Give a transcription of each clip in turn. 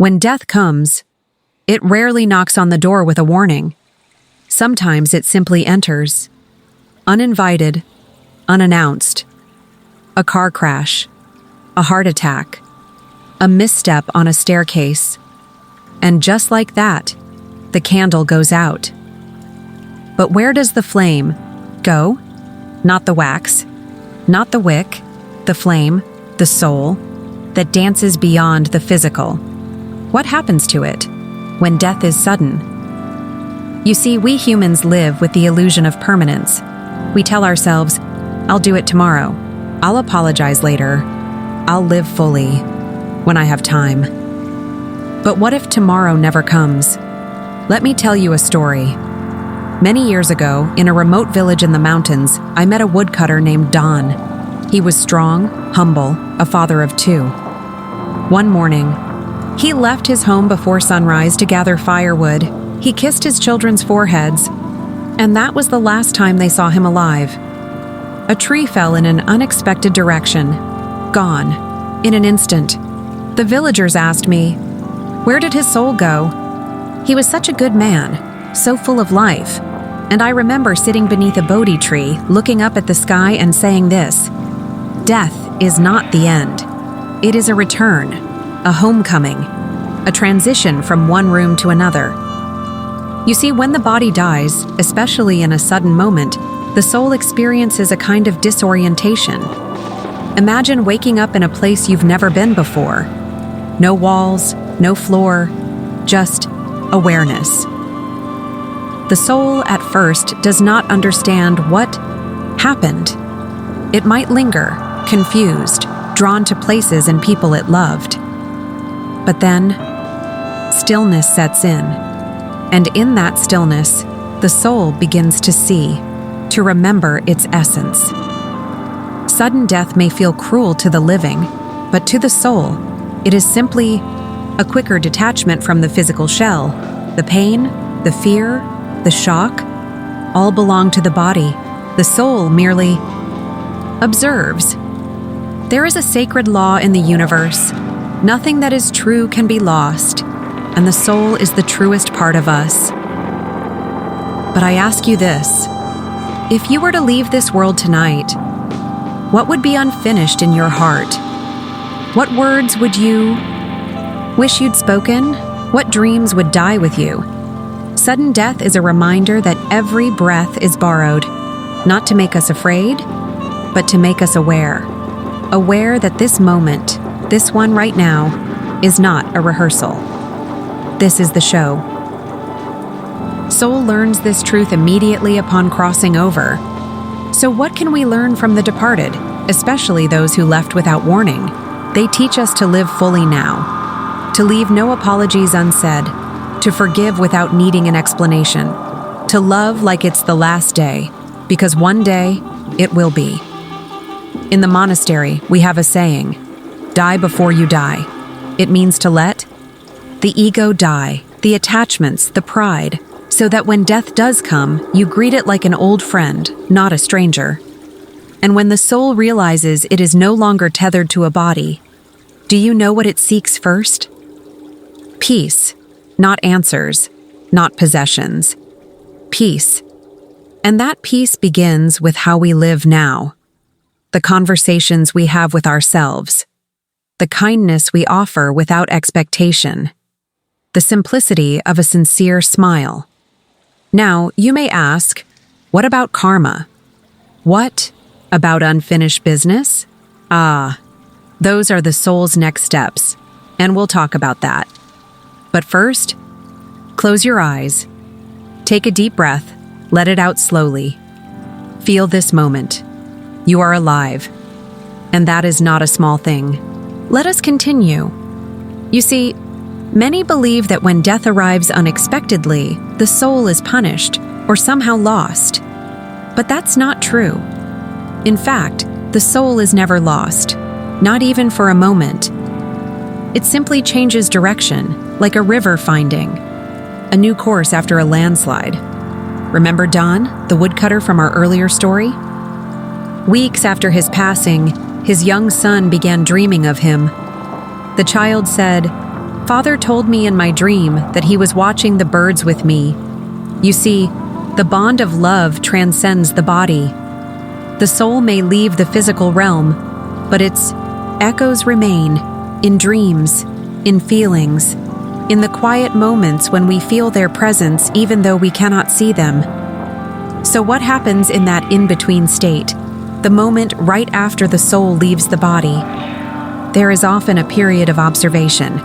When death comes, it rarely knocks on the door with a warning. Sometimes it simply enters, uninvited, unannounced. A car crash, a heart attack, a misstep on a staircase, and just like that, the candle goes out. But where does the flame go? Not the wax, not the wick, the flame, the soul, that dances beyond the physical. What happens to it when death is sudden? You see, we humans live with the illusion of permanence. We tell ourselves, I'll do it tomorrow. I'll apologize later. I'll live fully when I have time. But what if tomorrow never comes? Let me tell you a story. Many years ago, in a remote village in the mountains, I met a woodcutter named Don. He was strong, humble, a father of 2. One morning, he left his home before sunrise to gather firewood. He kissed his children's foreheads, and that was the last time they saw him alive. A tree fell in an unexpected direction, gone, in an instant. The villagers asked me, where did his soul go? He was such a good man, so full of life. And I remember sitting beneath a Bodhi tree, looking up at the sky and saying this: death is not the end. It is a return, a homecoming, a transition from one room to another. You see, when the body dies, especially in a sudden moment, the soul experiences a kind of disorientation. Imagine waking up in a place you've never been before. No walls, no floor, just awareness. The soul at first does not understand what happened. It might linger, confused, drawn to places and people it loved. But then, stillness sets in. And in that stillness, the soul begins to see, to remember its essence. Sudden death may feel cruel to the living, but to the soul, it is simply a quicker detachment from the physical shell. The pain, the fear, the shock, all belong to the body. The soul merely observes. There is a sacred law in the universe. Nothing that is true can be lost, and the soul is the truest part of us. But I ask you this: if you were to leave this world tonight, what would be unfinished in your heart? What words would you wish you'd spoken? What dreams would die with you? Sudden death is a reminder that every breath is borrowed, not to make us afraid, but to make us aware. Aware that this moment, this one right now, is not a rehearsal. This is the show. Soul learns this truth immediately upon crossing over. So what can we learn from the departed, especially those who left without warning? They teach us to live fully now, to leave no apologies unsaid, to forgive without needing an explanation, to love like it's the last day, because one day it will be. In the monastery, we have a saying, die before you die. It means to let the ego die, the attachments, the pride, so that when death does come, you greet it like an old friend, not a stranger. And when the soul realizes it is no longer tethered to a body, do you know what it seeks first? Peace, not answers, not possessions. Peace. And that peace begins with how we live now. The conversations we have with ourselves. The kindness we offer without expectation. The simplicity of a sincere smile. Now, you may ask, what about karma? What about unfinished business? Those are the soul's next steps, and we'll talk about that. But first, close your eyes. Take a deep breath, let it out slowly. Feel this moment. You are alive, and that is not a small thing. Let us continue. You see, many believe that when death arrives unexpectedly, the soul is punished or somehow lost. But that's not true. In fact, the soul is never lost, not even for a moment. It simply changes direction, like a river finding a new course after a landslide. Remember Don, the woodcutter from our earlier story? Weeks after his passing, his young son began dreaming of him. The child said, Father told me in my dream that he was watching the birds with me. You see, the bond of love transcends the body. The soul may leave the physical realm, but its echoes remain in dreams, in feelings, in the quiet moments when we feel their presence even though we cannot see them. So what happens in that in-between state, the moment right after the soul leaves the body? There is often a period of observation.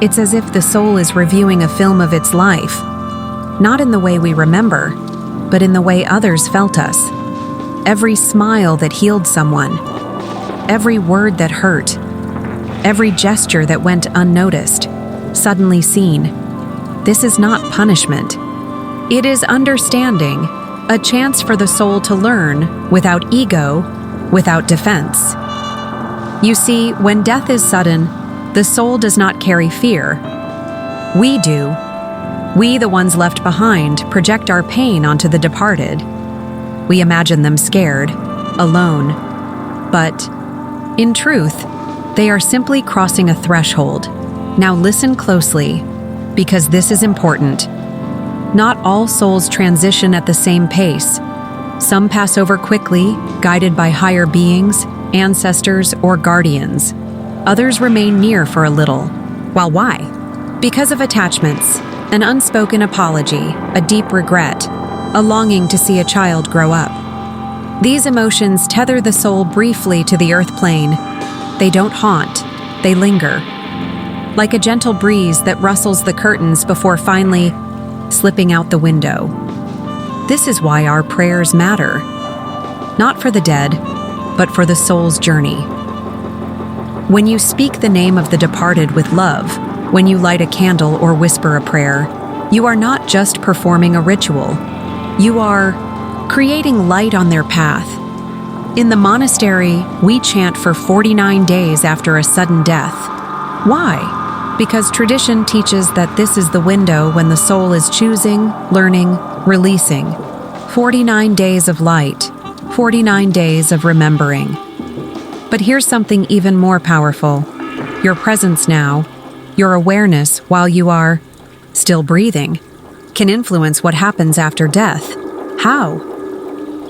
It's as if the soul is reviewing a film of its life, not in the way we remember, but in the way others felt us. Every smile that healed someone, every word that hurt, every gesture that went unnoticed, suddenly seen. This is not punishment. It is understanding, a chance for the soul to learn without ego, without defense. You see, when death is sudden, the soul does not carry fear. We do. We, the ones left behind, project our pain onto the departed. We imagine them scared, alone. But, in truth, they are simply crossing a threshold. Now listen closely, because this is important. Not all souls transition at the same pace. Some pass over quickly, guided by higher beings, ancestors, or guardians. Others remain near for a little. Well, why? Because of attachments, an unspoken apology, a deep regret, a longing to see a child grow up. These emotions tether the soul briefly to the earth plane. They don't haunt, they linger. Like a gentle breeze that rustles the curtains before finally slipping out the window. This is why our prayers matter. Not for the dead, but for the soul's journey. When you speak the name of the departed with love, when you light a candle or whisper a prayer, you are not just performing a ritual. You are creating light on their path. In the monastery, we chant for 49 days after a sudden death. Why? Because tradition teaches that this is the window when the soul is choosing, learning, releasing. 49 days of light, 49 days of remembering. But here's something even more powerful. Your presence now, your awareness while you are still breathing, can influence what happens after death. How?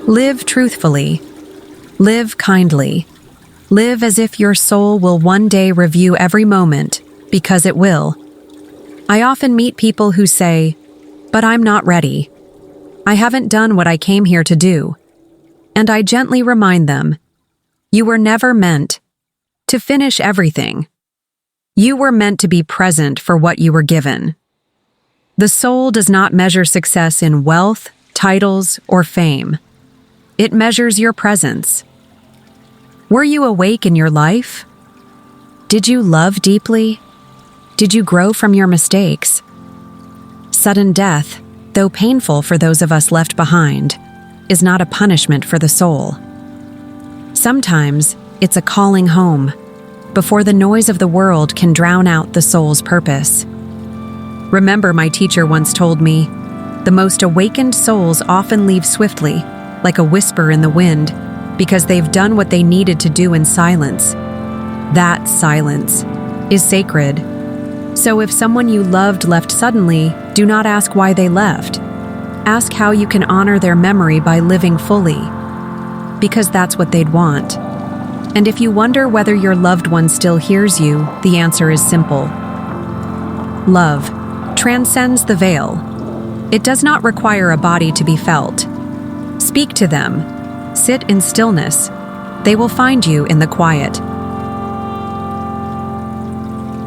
Live truthfully. Live kindly. Live as if your soul will one day review every moment, because it will. I often meet people who say, "But I'm not ready. I haven't done what I came here to do." And I gently remind them, you were never meant to finish everything. You were meant to be present for what you were given. The soul does not measure success in wealth, titles, or fame. It measures your presence. Were you awake in your life? Did you love deeply? Did you grow from your mistakes? Sudden death, though painful for those of us left behind, is not a punishment for the soul. Sometimes it's a calling home, before the noise of the world can drown out the soul's purpose. Remember, my teacher once told me, the most awakened souls often leave swiftly, like a whisper in the wind, because they've done what they needed to do in silence. That silence is sacred. So if someone you loved left suddenly, do not ask why they left. Ask how you can honor their memory by living fully, because that's what they'd want. And if you wonder whether your loved one still hears you, the answer is simple. Love transcends the veil. It does not require a body to be felt. Speak to them. Sit in stillness. They will find you in the quiet.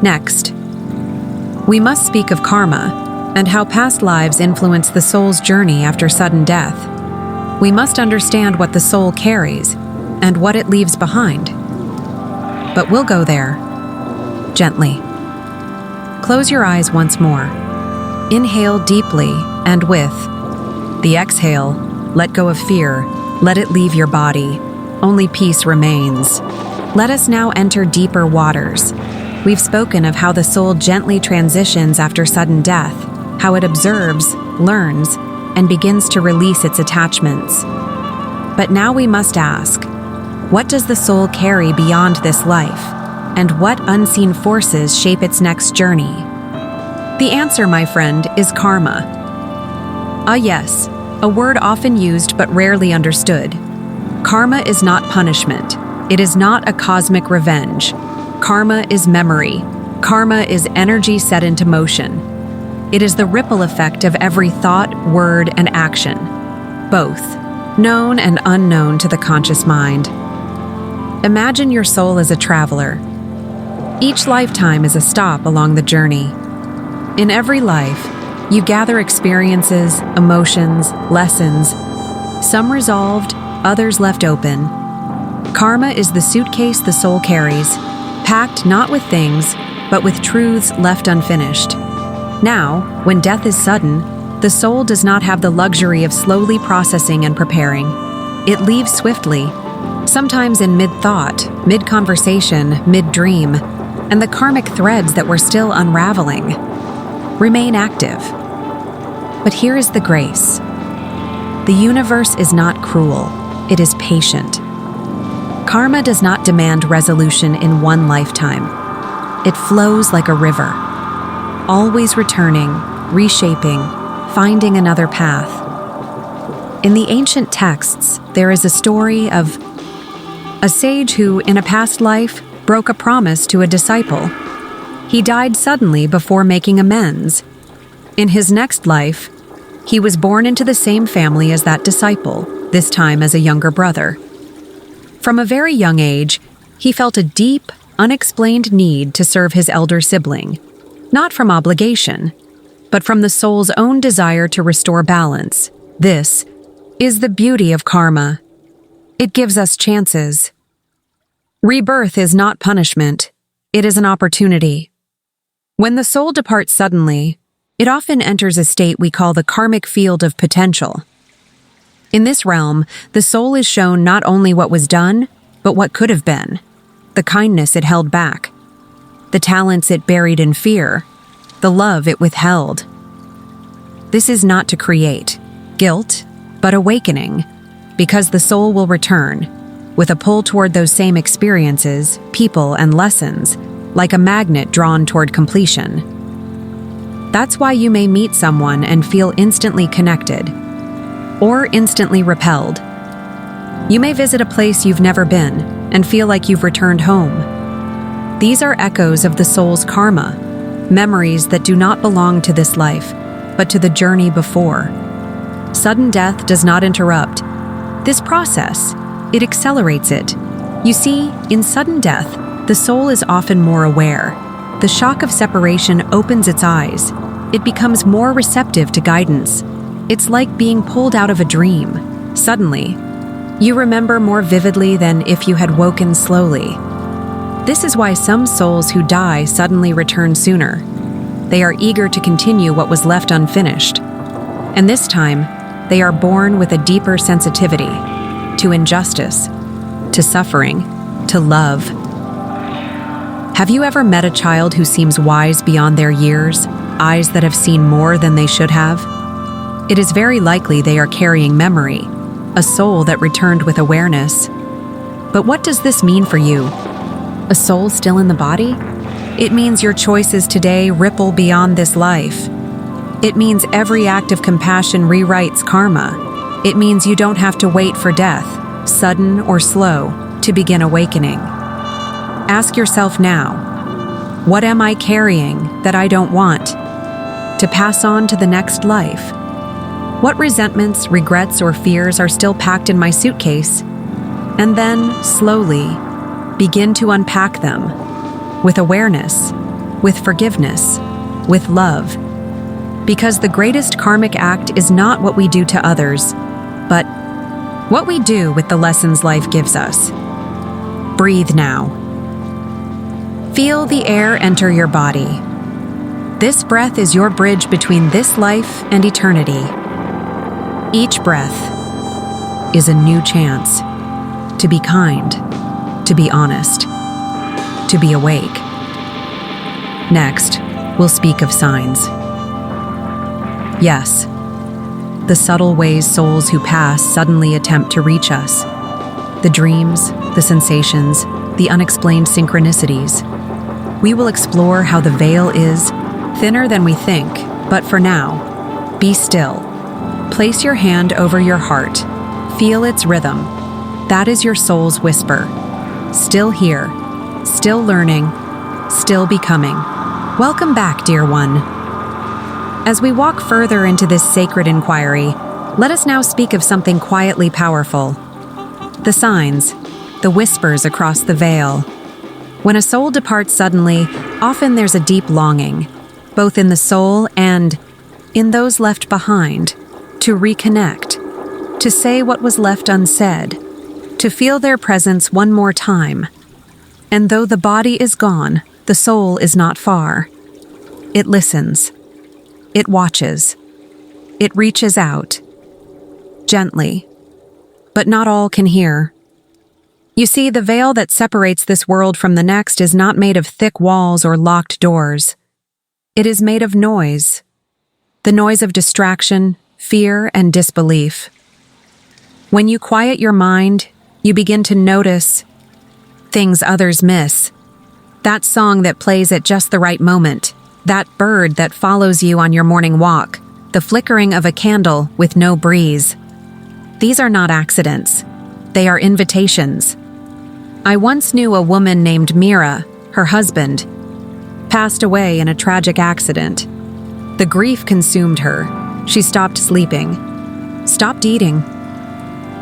Next, we must speak of karma and how past lives influence the soul's journey after sudden death. We must understand what the soul carries and what it leaves behind. But we'll go there, gently. Close your eyes once more. Inhale deeply and with the exhale, let go of fear. Let it leave your body. Only peace remains. Let us now enter deeper waters. We've spoken of how the soul gently transitions after sudden death, how it observes, learns, and begins to release its attachments. But now we must ask, what does the soul carry beyond this life? and what unseen forces shape its next journey? The answer, my friend, is karma. Ah, yes, a word often used but rarely understood. Karma is not punishment. It is not a cosmic revenge. Karma is memory. Karma is energy set into motion. It is the ripple effect of every thought, word, and action, both known and unknown to the conscious mind. Imagine your soul as a traveler. Each lifetime is a stop along the journey. In every life, you gather experiences, emotions, lessons, some resolved, others left open. Karma is the suitcase the soul carries, packed not with things, but with truths left unfinished. Now, when death is sudden, the soul does not have the luxury of slowly processing and preparing. It leaves swiftly, sometimes in mid-thought, mid-conversation, mid-dream, and the karmic threads that were still unraveling remain active. But here is the grace. The universe is not cruel, it is patient. Karma does not demand resolution in one lifetime. It flows like a river, always returning, reshaping, finding another path. In the ancient texts, there is a story of a sage who, in a past life, broke a promise to a disciple. He died suddenly before making amends. In his next life, he was born into the same family as that disciple, this time as a younger brother. From a very young age, he felt a deep, unexplained need to serve his elder sibling, not from obligation, but from the soul's own desire to restore balance. This is the beauty of karma. It gives us chances. Rebirth is not punishment, it is an opportunity. When the soul departs suddenly, it often enters a state we call the karmic field of potential. In this realm, the soul is shown not only what was done, but what could have been, the kindness it held back, the talents it buried in fear, the love it withheld. This is not to create guilt, but awakening, because the soul will return, with a pull toward those same experiences, people, and lessons, like a magnet drawn toward completion. That's why you may meet someone and feel instantly connected, or instantly repelled. You may visit a place you've never been and feel like you've returned home. These are echoes of the soul's karma, memories that do not belong to this life, but to the journey before. Sudden death does not interrupt this process, it accelerates it. You see, in sudden death, the soul is often more aware. The shock of separation opens its eyes. It becomes more receptive to guidance. It's like being pulled out of a dream. Suddenly, you remember more vividly than if you had woken slowly. This is why some souls who die suddenly return sooner. They are eager to continue what was left unfinished. And this time, they are born with a deeper sensitivity to injustice, to suffering, to love. Have you ever met a child who seems wise beyond their years, eyes that have seen more than they should have? It is very likely they are carrying memory, a soul that returned with awareness. But what does this mean for you? A soul still in the body? It means your choices today ripple beyond this life. It means every act of compassion rewrites karma. It means you don't have to wait for death, sudden or slow, to begin awakening. Ask yourself now, what am I carrying that I don't want to pass on to the next life? What resentments, regrets, or fears are still packed in my suitcase? And then, slowly, begin to unpack them with awareness, with forgiveness, with love. Because the greatest karmic act is not what we do to others, but what we do with the lessons life gives us. Breathe now. Feel the air enter your body. This breath is your bridge between this life and eternity. Each breath is a new chance to be kind, to be honest, to be awake. Next, we'll speak of signs. Yes, the subtle ways souls who pass suddenly attempt to reach us. The dreams, the sensations, the unexplained synchronicities. We will explore how the veil is thinner than we think, but for now, be still. Place your hand over your heart. Feel its rhythm. That is your soul's whisper. Still here, still learning, still becoming. Welcome back, dear one. As we walk further into this sacred inquiry, let us now speak of something quietly powerful. The signs, the whispers across the veil. When a soul departs suddenly, often there's a deep longing, both in the soul and in those left behind, to reconnect, to say what was left unsaid, to feel their presence one more time. And though the body is gone, the soul is not far. It listens. It watches. It reaches out. Gently. But not all can hear. You see, the veil that separates this world from the next is not made of thick walls or locked doors. It is made of noise. The noise of distraction, fear, and disbelief. When you quiet your mind, you begin to notice things others miss. That song that plays at just the right moment. That bird that follows you on your morning walk. The flickering of a candle with no breeze. These are not accidents. They are invitations. I once knew a woman named Mira. Her husband passed away in a tragic accident. The grief consumed her. She stopped sleeping, stopped eating.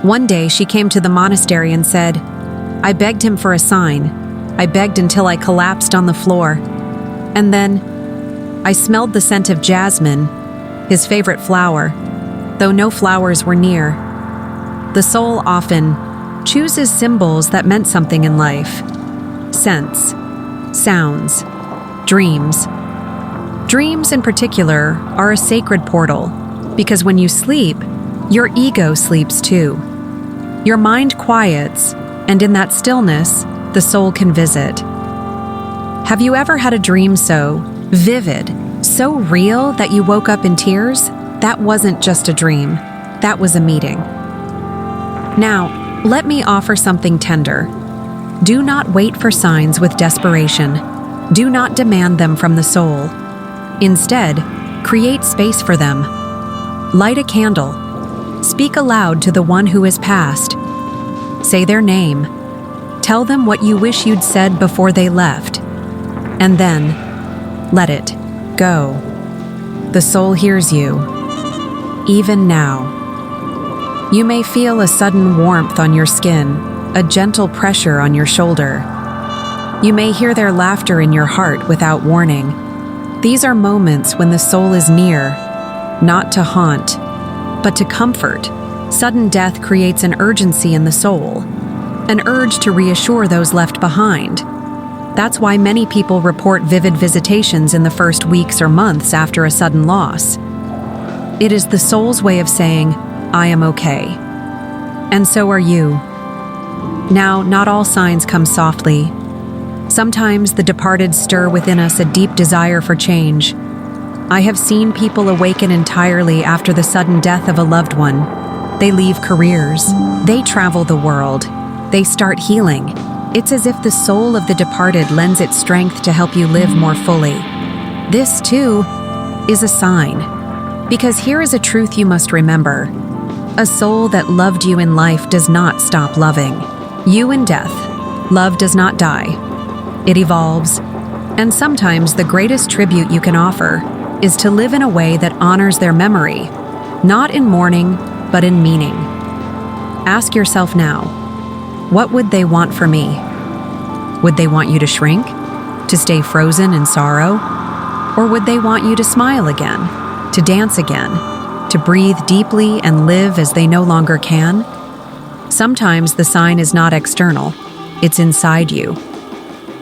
One day she came to the monastery and said, "I begged him for a sign. I begged until I collapsed on the floor. And then I smelled the scent of jasmine, his favorite flower, though no flowers were near." The soul often chooses symbols that meant something in life. Scents, sounds, dreams. Dreams in particular are a sacred portal, because when you sleep, your ego sleeps too. Your mind quiets, and in that stillness, the soul can visit. Have you ever had a dream so vivid, so real that you woke up in tears? That wasn't just a dream. That was a meeting. Now, let me offer something tender. Do not wait for signs with desperation. Do not demand them from the soul. Instead, create space for them. Light a candle. Speak aloud to the one who has passed. Say their name. Tell them what you wish you'd said before they left. And then, let it go. The soul hears you, even now. You may feel a sudden warmth on your skin, a gentle pressure on your shoulder. You may hear their laughter in your heart without warning. These are moments when the soul is near, not to haunt, but to comfort. Sudden death creates an urgency in the soul, an urge to reassure those left behind. That's why many people report vivid visitations in the first weeks or months after a sudden loss. It is the soul's way of saying, "I am okay." And so are you. Now, not all signs come softly. Sometimes the departed stir within us a deep desire for change. I have seen people awaken entirely after the sudden death of a loved one. They leave careers. They travel the world. They start healing. It's as if the soul of the departed lends its strength to help you live more fully. This, too, is a sign. Because here is a truth you must remember. A soul that loved you in life does not stop loving you in death. Love does not die. It evolves. And sometimes the greatest tribute you can offer is to live in a way that honors their memory, not in mourning, but in meaning. Ask yourself now, what would they want for me? Would they want you to shrink, to stay frozen in sorrow? Or would they want you to smile again, to dance again, to breathe deeply and live as they no longer can? Sometimes the sign is not external, it's inside you.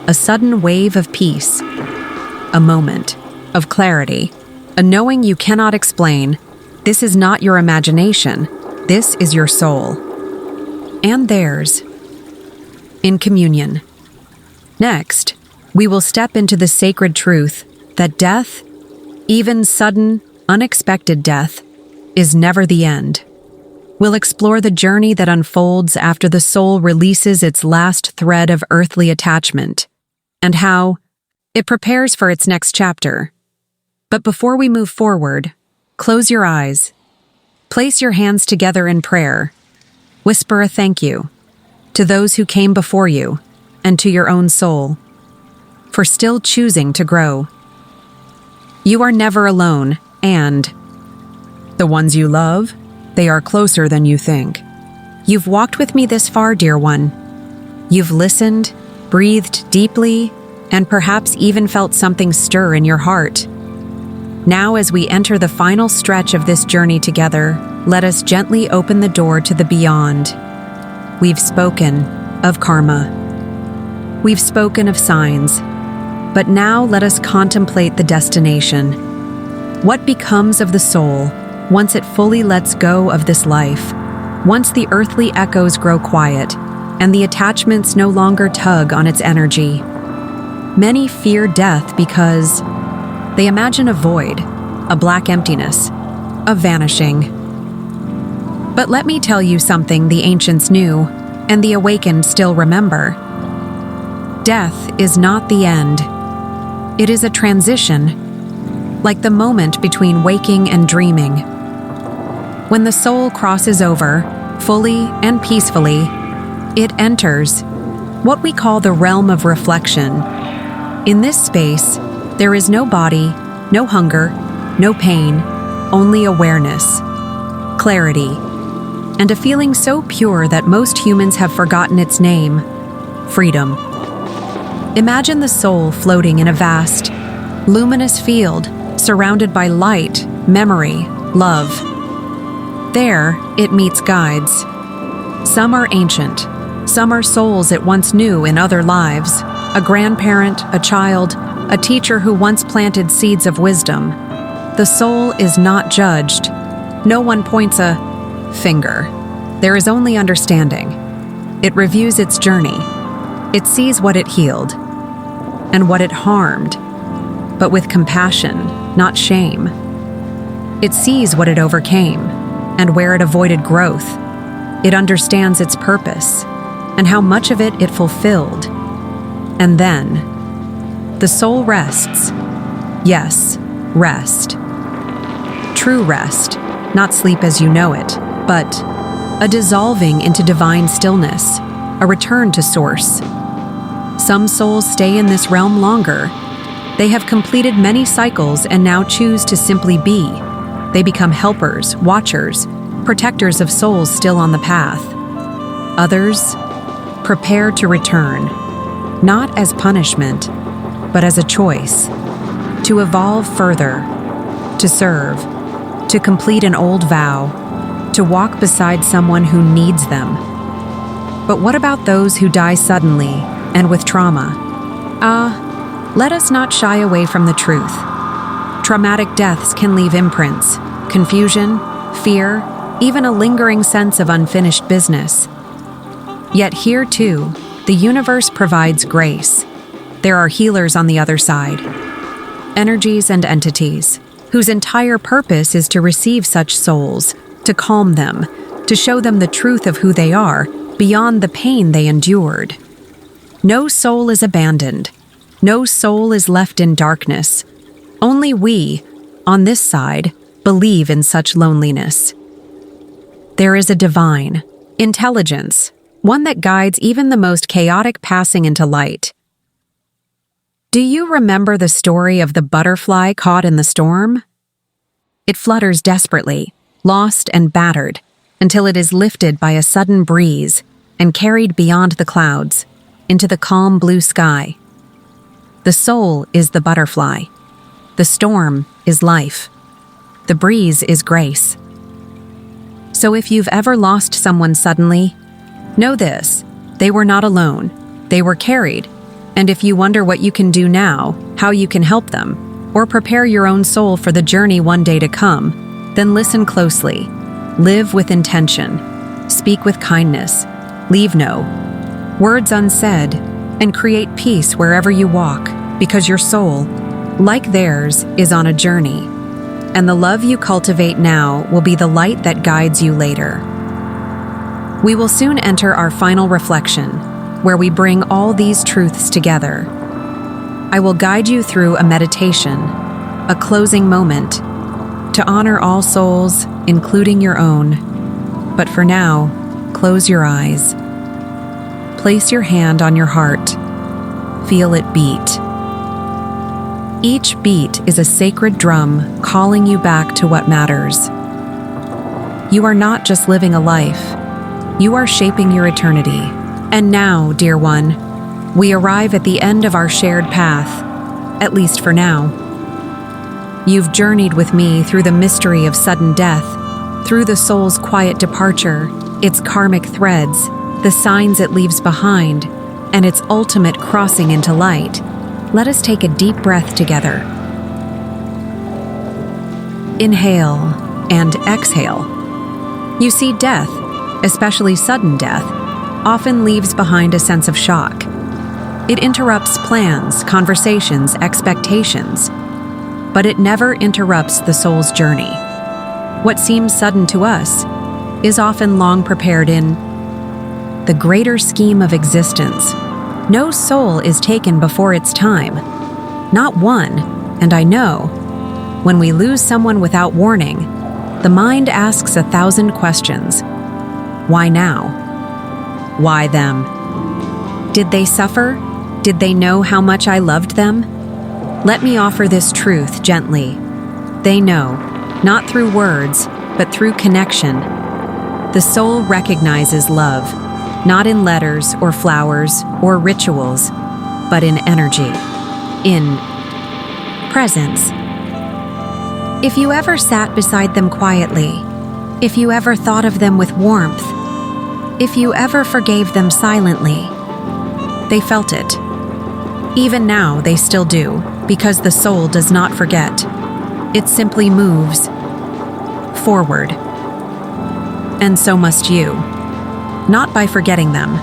A sudden wave of peace, a moment of clarity, a knowing you cannot explain. This is not your imagination, this is your soul. And theirs. In communion. Next, we will step into the sacred truth that death, even sudden, unexpected death, is never the end. We'll explore the journey that unfolds after the soul releases its last thread of earthly attachment, and how it prepares for its next chapter. But before we move forward, close your eyes, place your hands together in prayer, whisper a thank you to those who came before you and to your own soul for still choosing to grow. You are never alone, and the ones you love, they are closer than you think. You've walked with me this far, dear one. You've listened, breathed deeply, and perhaps even felt something stir in your heart. Now, as we enter the final stretch of this journey together, let us gently open the door to the beyond. We've spoken of karma. We've spoken of signs. But now let us contemplate the destination. What becomes of the soul once it fully lets go of this life, once the earthly echoes grow quiet and the attachments no longer tug on its energy? Many fear death because they imagine a void, a black emptiness, a vanishing. But let me tell you something the ancients knew and the awakened still remember. Death is not the end. It is a transition, like the moment between waking and dreaming. When the soul crosses over, fully and peacefully, it enters what we call the realm of reflection. In this space, there is no body, no hunger, no pain, only awareness, clarity, and a feeling so pure that most humans have forgotten its name: freedom. Imagine the soul floating in a vast, luminous field surrounded by light, memory, love. There, it meets guides. Some are ancient. Some are souls it once knew in other lives, a grandparent, a child, a teacher who once planted seeds of wisdom. The soul is not judged. No one points a finger. There is only understanding. It reviews its journey. It sees what it healed and what it harmed, but with compassion, not shame. It sees what it overcame and where it avoided growth. It understands its purpose and how much of it fulfilled. And then, the soul rests. Yes, rest. True rest, not sleep as you know it, but a dissolving into divine stillness, a return to source. Some souls stay in this realm longer. They have completed many cycles and now choose to simply be. They become helpers, watchers, protectors of souls still on the path. Others prepare to return, not as punishment, but as a choice, to evolve further, to serve, to complete an old vow, to walk beside someone who needs them. But what about those who die suddenly and with trauma? Let us not shy away from the truth. Traumatic deaths can leave imprints, confusion, fear, even a lingering sense of unfinished business. Yet here too, the universe provides grace. There are healers on the other side, energies and entities, whose entire purpose is to receive such souls, to calm them, to show them the truth of who they are, beyond the pain they endured. No soul is abandoned. No soul is left in darkness. Only we, on this side, believe in such loneliness. There is a divine intelligence, one that guides even the most chaotic passing into light. Do you remember the story of the butterfly caught in the storm? It flutters desperately, lost and battered, until it is lifted by a sudden breeze and carried beyond the clouds, into the calm blue sky. The soul is the butterfly. The storm is life. The breeze is grace. So if you've ever lost someone suddenly, know this: they were not alone. They were carried. And if you wonder what you can do now, how you can help them, or prepare your own soul for the journey one day to come, then listen closely. Live with intention. Speak with kindness. Leave no words unsaid, and create peace wherever you walk, because your soul, like theirs, is on a journey. And the love you cultivate now will be the light that guides you later. We will soon enter our final reflection, where we bring all these truths together. I will guide you through a meditation, a closing moment, to honor all souls, including your own. But for now, close your eyes. Place your hand on your heart. Feel it beat. Each beat is a sacred drum calling you back to what matters. You are not just living a life, you are shaping your eternity. And now, dear one, we arrive at the end of our shared path, at least for now. You've journeyed with me through the mystery of sudden death, through the soul's quiet departure, its karmic threads, the signs it leaves behind, and its ultimate crossing into light. Let us take a deep breath together. Inhale and exhale. You see, death, especially sudden death, often leaves behind a sense of shock. It interrupts plans, conversations, expectations, but it never interrupts the soul's journey. What seems sudden to us is often long prepared in the greater scheme of existence. No soul is taken before its time. Not one, and I know, when we lose someone without warning, the mind asks 1,000 questions. Why now? Why them? Did they suffer? Did they know how much I loved them? Let me offer this truth gently. They know, not through words, but through connection. The soul recognizes love, not in letters or flowers or rituals, but in energy, in presence. If you ever sat beside them quietly, if you ever thought of them with warmth, if you ever forgave them silently, they felt it. Even now, they still do, because the soul does not forget. It simply moves forward. And so must you. Not by forgetting them,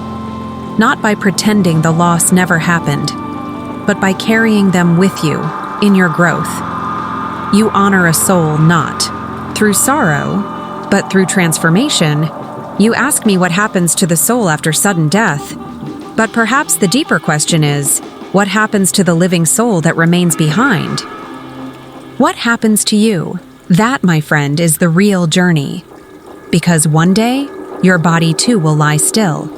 not by pretending the loss never happened, but by carrying them with you in your growth. You honor a soul not through sorrow, but through transformation. You ask me what happens to the soul after sudden death, but perhaps the deeper question is, what happens to the living soul that remains behind? What happens to you? That, my friend, is the real journey. Because one day, your body too will lie still,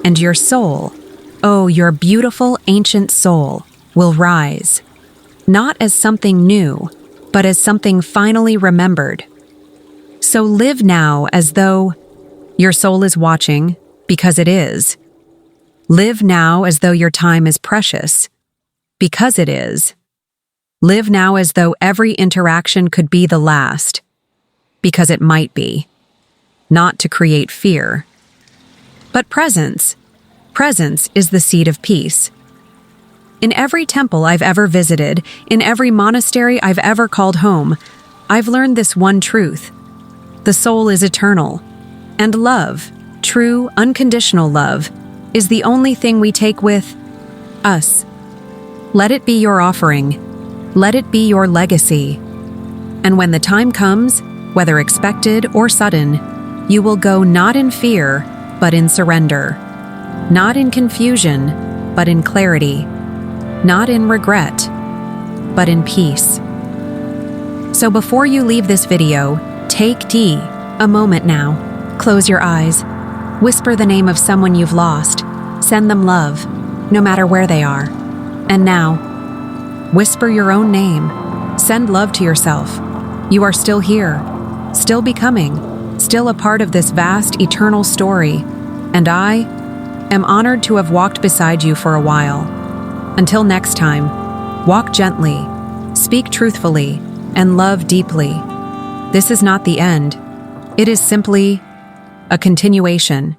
and your soul, oh, your beautiful ancient soul, will rise, not as something new, but as something finally remembered. So live now as though your soul is watching, because it is. Live now as though your time is precious, because it is. Live now as though every interaction could be the last, because it might be. Not to create fear, but presence. Presence is the seed of peace. In every temple I've ever visited, in every monastery I've ever called home, I've learned this one truth. The soul is eternal, and love, true, unconditional love, is the only thing we take with us. Let it be your offering. Let it be your legacy. And when the time comes, whether expected or sudden, you will go not in fear, but in surrender. Not in confusion, but in clarity. Not in regret, but in peace. So before you leave this video, take a moment now. Close your eyes. Whisper the name of someone you've lost. Send them love, no matter where they are. And now, whisper your own name. Send love to yourself. You are still here, still becoming, still a part of this vast, eternal story. And I am honored to have walked beside you for a while. Until next time, walk gently, speak truthfully, and love deeply. This is not the end. It is simply a continuation.